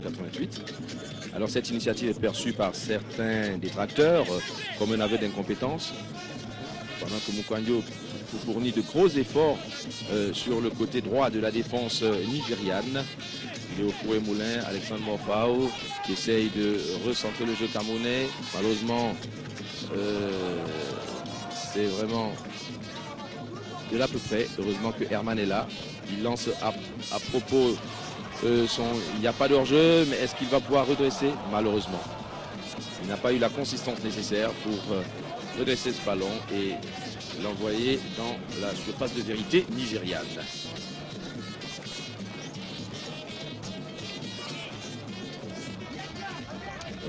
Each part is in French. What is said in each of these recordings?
88. Alors cette initiative est perçue par certains détracteurs comme un aveu d'incompétence, pendant que Mukwanjo fournit de gros efforts sur le côté droit de la défense nigériane. Il est au four et moulin, Alexandre Morfao qui essaye de recentrer le jeu camerounais. Malheureusement, c'est vraiment de l'à peu près. Heureusement que Herman est là. Il lance à propos il n'y a pas de hors-jeu, mais est-ce qu'il va pouvoir redresser? Malheureusement. Il n'a pas eu la consistance nécessaire pour redresser ce ballon et l'envoyer dans la surface de vérité nigériane.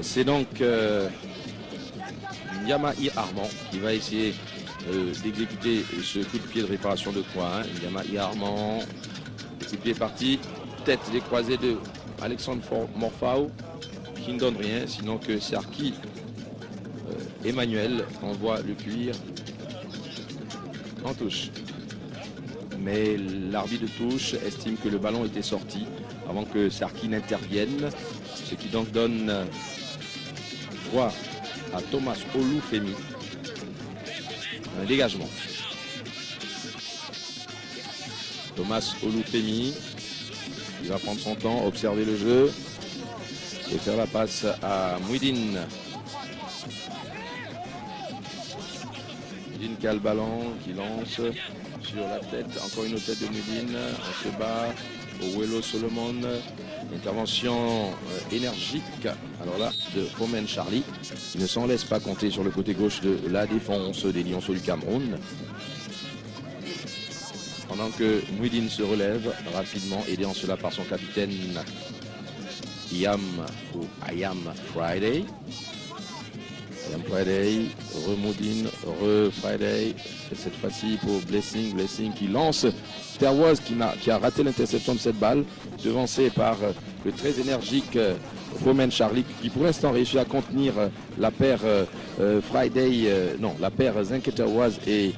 C'est donc Nyamahi Armand qui va essayer d'exécuter ce coup de pied de réparation de coin. Nyamahi Armand, le coup de pied est parti. Tête des croisés de Alexandre Morfao qui ne donne rien, sinon que Sarki Emmanuel envoie le cuir en touche. Mais l'arbitre de touche estime que le ballon était sorti avant que Sarki n'intervienne, ce qui donc donne droit à Thomas Olufemi. Un dégagement. Thomas Olufemi, il va prendre son temps, observer le jeu et faire la passe à Mouidine. Mouidine qui a le ballon, qui lance sur la tête. Encore une autre tête de Mouidine. On se bat au Wello Solomon. Intervention énergique. Alors là, de Fomen Charlie. Il ne s'en laisse pas compter sur le côté gauche de la défense des Lionceaux du Cameroun. Pendant que Mouidine se relève rapidement, aidé en cela par son capitaine Iam ou Ayam Friday. Ayam Friday, re-Mouidine, re-Friday. Et cette fois-ci pour Blessing. Blessing qui lance Terwoise qui a raté l'interception de cette balle, devancé par le très énergique Fomen Charlie qui pour l'instant réussit à contenir la paire la paire Zinke Terwoise et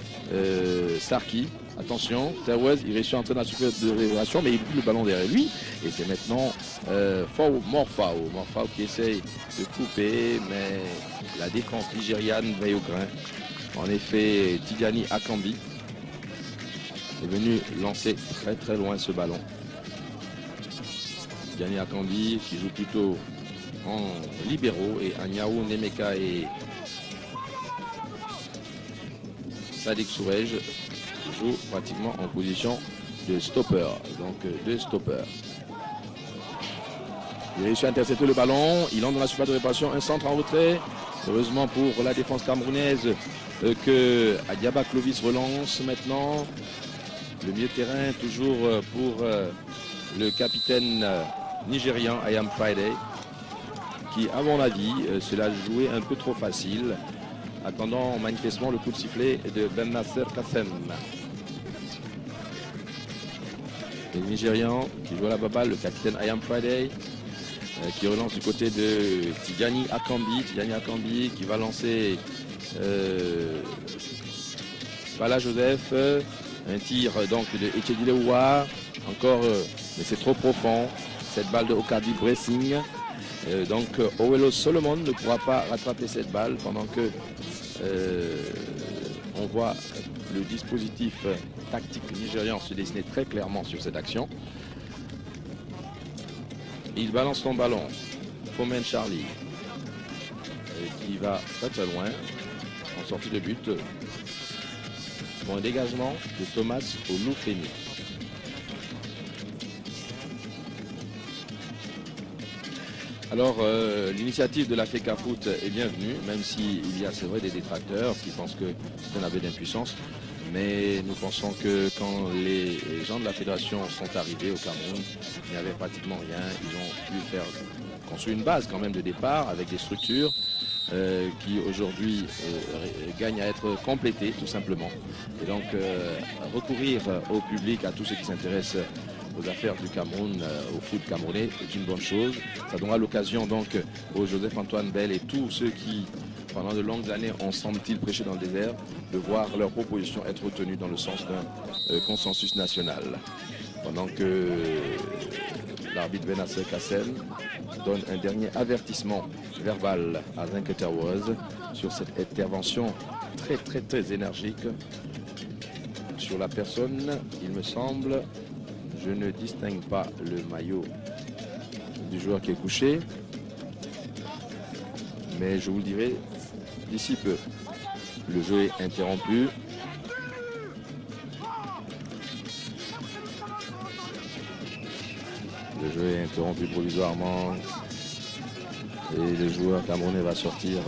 Sarki. Attention, Terwoise, il réussit à entrer dans la surface de révélation, mais il oublie le ballon derrière lui. Et c'est maintenant Morfao qui essaye de couper, mais la défense nigériane veille au grain. En effet, Tidjani Akambi est venu lancer très très loin ce ballon. Tidjani Akambi qui joue plutôt en libéraux et Agnaou Nemeka et Sadik Sourej joue pratiquement en position de stopper, donc deux stoppers. Il réussit à intercepter le ballon, il entre dans la surface de réparation, un centre en retrait. Heureusement pour la défense camerounaise que Adiaba Clovis relance maintenant. Le milieu de terrain toujours pour le capitaine nigérian Ayam Friday qui à mon avis se l'a joué un peu trop facile, attendant manifestement le coup de sifflet de Ben Nasser Kassem. Le Nigérian qui joue à la baballe, le capitaine Ayam Friday qui relance du côté de Tidjani Akambi qui va lancer Bala Joseph, un tir donc de Echedilewa, encore mais c'est trop profond, cette balle de Okadi Blessing. Donc Owelo Solomon ne pourra pas rattraper cette balle pendant que on voit le dispositif tactique nigérian se dessiner très clairement sur cette action. Il balance son ballon, Fomen Charlie, qui va très très loin en sortie de but pour un dégagement de Thomas Olufemi. Alors l'initiative de la FECA Foot est bienvenue, même s'il y a c'est vrai des détracteurs qui pensent que c'est un aveu d'impuissance. Mais nous pensons que quand les gens de la fédération sont arrivés au Cameroun, il n'y avait pratiquement rien. Ils ont pu construire une base quand même de départ avec des structures qui aujourd'hui gagnent à être complétées tout simplement. Et donc recourir au public, à tous ceux qui s'intéressent aux affaires du Cameroun, au foot camerounais, est une bonne chose. Ça donnera l'occasion donc au Joseph-Antoine Bell et tous ceux qui pendant de longues années ont semble-t-il prêché dans le désert, de voir leurs propositions être retenues dans le sens d'un consensus national. Pendant que l'arbitre Benasser Kassem donne un dernier avertissement verbal à Zinke Terwoise sur cette intervention très énergique sur la personne. Il me semble, je ne distingue pas le maillot du joueur qui est couché, mais je vous le dirai d'ici peu. Le jeu est interrompu. Le jeu est interrompu provisoirement et le joueur camerounais va sortir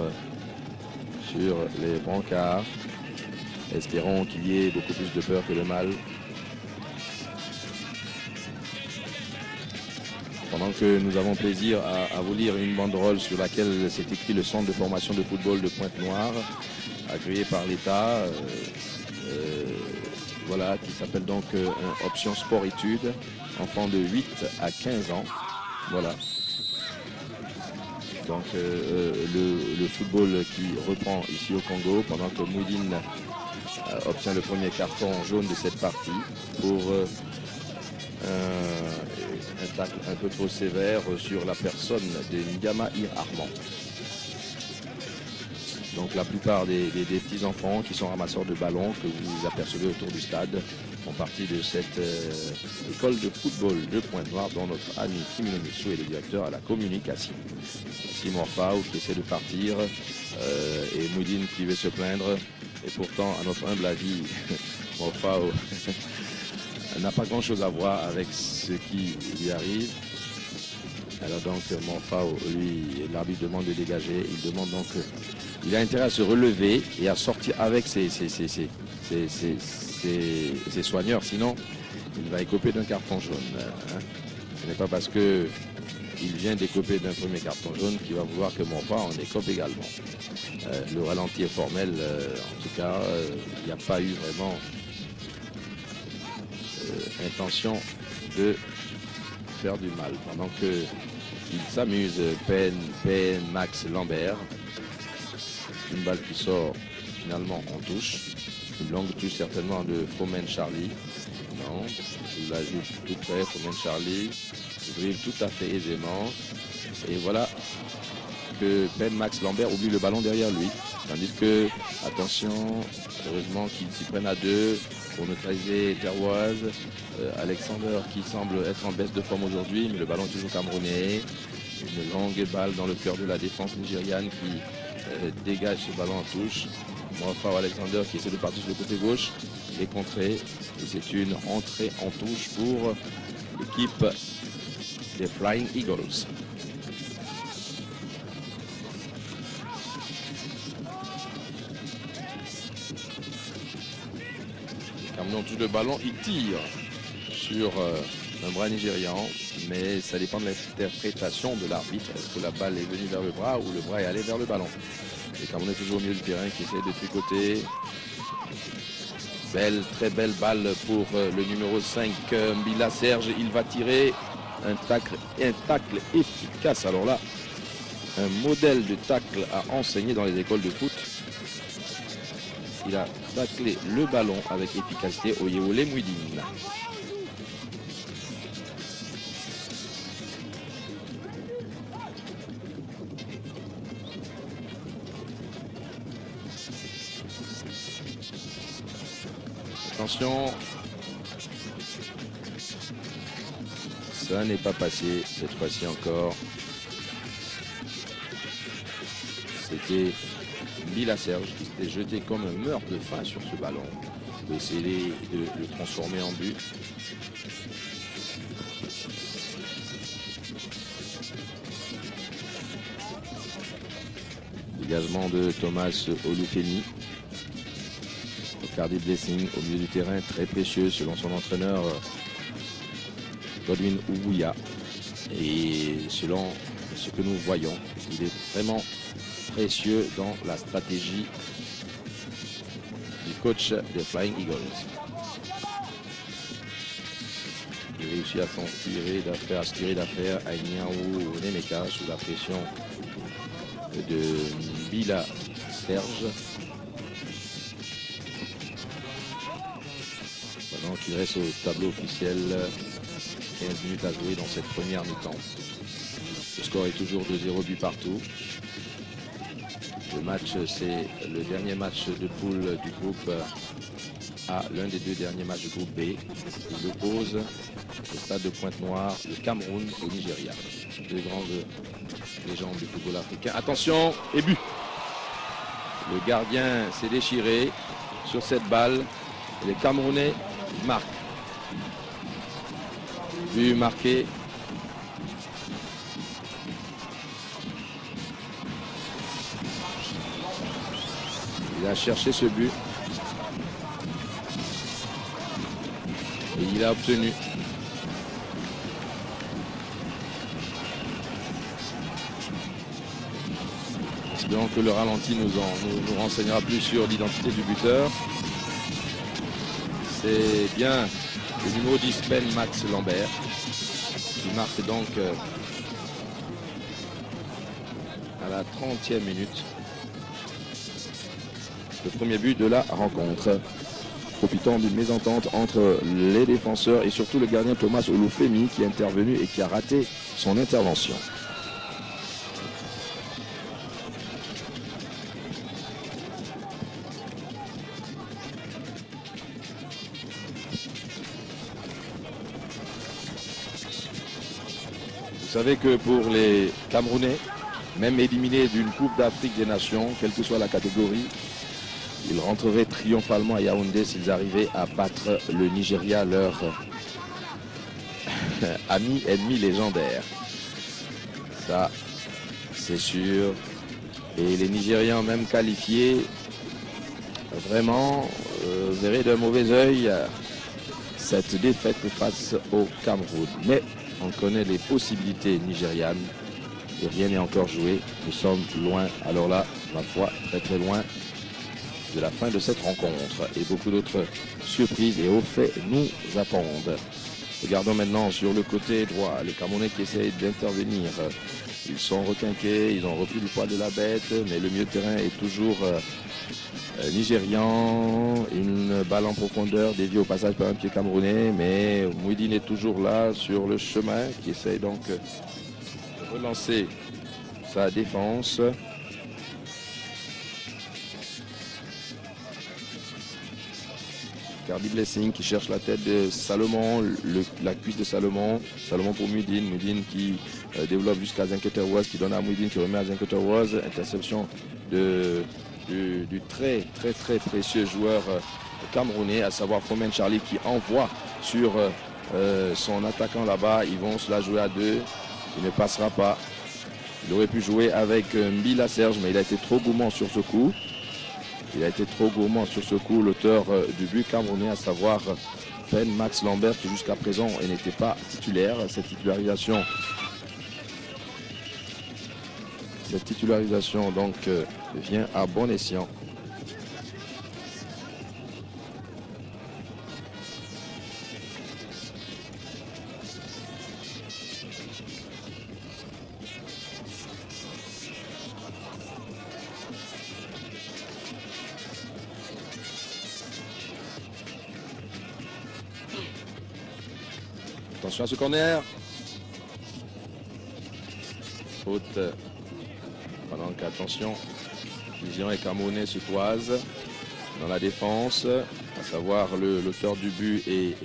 sur les brancards. Espérons qu'il y ait beaucoup plus de peur que de mal. Pendant que nous avons plaisir à vous lire une banderole sur laquelle s'est écrit le centre de formation de football de Pointe-Noire, agréé par l'État, voilà, qui s'appelle donc option sport-études, enfants de 8 à 15 ans. Voilà. Donc le football qui reprend ici au Congo pendant que Mouidine obtient le premier carton jaune de cette partie pour un tacle un peu trop sévère sur la personne de Ngama Armand. Donc la plupart des petits enfants qui sont ramasseurs de ballons que vous apercevez autour du stade font partie de cette école de football de Pointe-Noire dont notre ami Kimino Missou est le directeur à la communication. Ici Morfao qui essaie de partir et Mouidine qui veut se plaindre. Et pourtant, à notre humble avis, Morfao n'a pas grand-chose à voir avec ce qui lui arrive. Alors donc Morfao, lui, l'arbitre demande de dégager. Il demande donc, il a intérêt à se relever et à sortir avec ses soigneurs, sinon il va écoper d'un carton jaune. Hein. Ce n'est pas parce que il vient d'écoper d'un premier carton jaune qu'il va vouloir que Morfao en écope également. Le ralenti est formel, en tout cas, il n'y a pas eu vraiment intention de faire du mal. Pendant que il s'amuse, Max Lambert. Une balle qui sort finalement en touche. Une longue touche certainement de Fomen Charlie. Non, il la joue tout près, Fomen Charlie. Il dribble tout à fait aisément. Et voilà que Max Lambert oublie le ballon derrière lui. Tandis que, attention, heureusement qu'ils s'y prennent à deux pour neutraliser Terwoise. Alexander qui semble être en baisse de forme aujourd'hui, mais le ballon est toujours camerounais. Une longue balle dans le cœur de la défense nigériane qui dégage ce ballon en touche. Morfao Alexander qui essaie de partir sur le côté gauche est contré. Et c'est une entrée en touche pour l'équipe des Flying Eagles. Cameroun touche le ballon, il tire sur un bras nigérian, mais ça dépend de l'interprétation de l'arbitre. Est-ce que la balle est venue vers le bras ou le bras est allé vers le ballon? Et Cameroun est toujours au milieu du terrain qui essaie de tricoter. Très belle balle pour le numéro 5, Mbila Serge. Il va tirer un tacle efficace. Alors là, un modèle de tacle à enseigner dans les écoles de foot. Il a taclé le ballon avec efficacité au Yeolé Mouidine. Attention, ça n'est pas passé cette fois-ci encore. C'était Mbila Serge qui s'était jeté comme un meurtre de faim sur ce ballon. Il a essayé de le transformer en but. Dégagement de Thomas Olufeni. Cardi Blessing au milieu du terrain, très précieux selon son entraîneur Godwin Ouya. Et selon ce que nous voyons, il est vraiment précieux dans la stratégie du coach des Flying Eagles. Il réussit à se tirer d'affaire à Niaou Nemeka sous la pression de Mbila Serge. Pendant qu'il reste au tableau officiel 15 minutes à jouer dans cette première mi-temps. Le score est toujours de 0 but partout. Le match, c'est le dernier match de poule du groupe A, l'un des deux derniers matchs du groupe B. Il oppose au stade de Pointe-Noire le Cameroun au Nigeria. Deux grandes légendes du football africain. Attention, et but! Le gardien s'est déchiré sur cette balle. Les Camerounais marquent. But marqué. Il a cherché ce but. Et il a obtenu. Espérons que le ralenti nous renseignera plus sur l'identité du buteur. C'est bien le numéro 10, Ben Max Lambert, qui marque donc à la 30e minute le premier but de la rencontre. Profitant d'une mésentente entre les défenseurs et surtout le gardien Thomas Olufemi qui est intervenu et qui a raté son intervention. Vous savez que pour les Camerounais, même éliminés d'une Coupe d'Afrique des Nations, quelle que soit la catégorie, ils rentreraient triomphalement à Yaoundé s'ils arrivaient à battre le Nigeria, leur ami ennemi légendaire. Ça, c'est sûr. Et les Nigérians, même qualifiés, vraiment verraient d'un mauvais œil cette défaite face au Cameroun. Mais on connaît les possibilités nigérianes et rien n'est encore joué. Nous sommes loin, alors là, ma foi, très très loin de la fin de cette rencontre. Et beaucoup d'autres surprises et hauts faits nous attendent. Regardons maintenant sur le côté droit, les Camerounais qui essayent d'intervenir. Ils sont requinqués, ils ont repris le poids de la bête, mais le milieu de terrain est toujours nigérian. Une balle en profondeur déviée au passage par un pied camerounais, mais Mouidine est toujours là sur le chemin, qui essaye donc de relancer sa défense. Cardi Blessing qui cherche la tête de Salomon, la cuisse de Salomon. Salomon pour Mouidine. Mouidine qui développe jusqu'à Zinketerwoz, qui donne à Mouidine, qui remet à Zinketerwoz. Interception du très précieux joueur camerounais, à savoir Fomen Charlie, qui envoie sur son attaquant là-bas. Ils vont se la jouer à deux. Il ne passera pas. Il aurait pu jouer avec Mbila Serge, mais il a été trop gourmand sur ce coup. L'auteur du but camerounais, à savoir Ben Max Lambert, qui jusqu'à présent n'était pas titulaire. Cette titularisation donc vient à bon escient. Attention à ce corner. Faute. Pendant qu'attention, Nigérian et Camerounais se toisent dans la défense, à savoir l'auteur du but et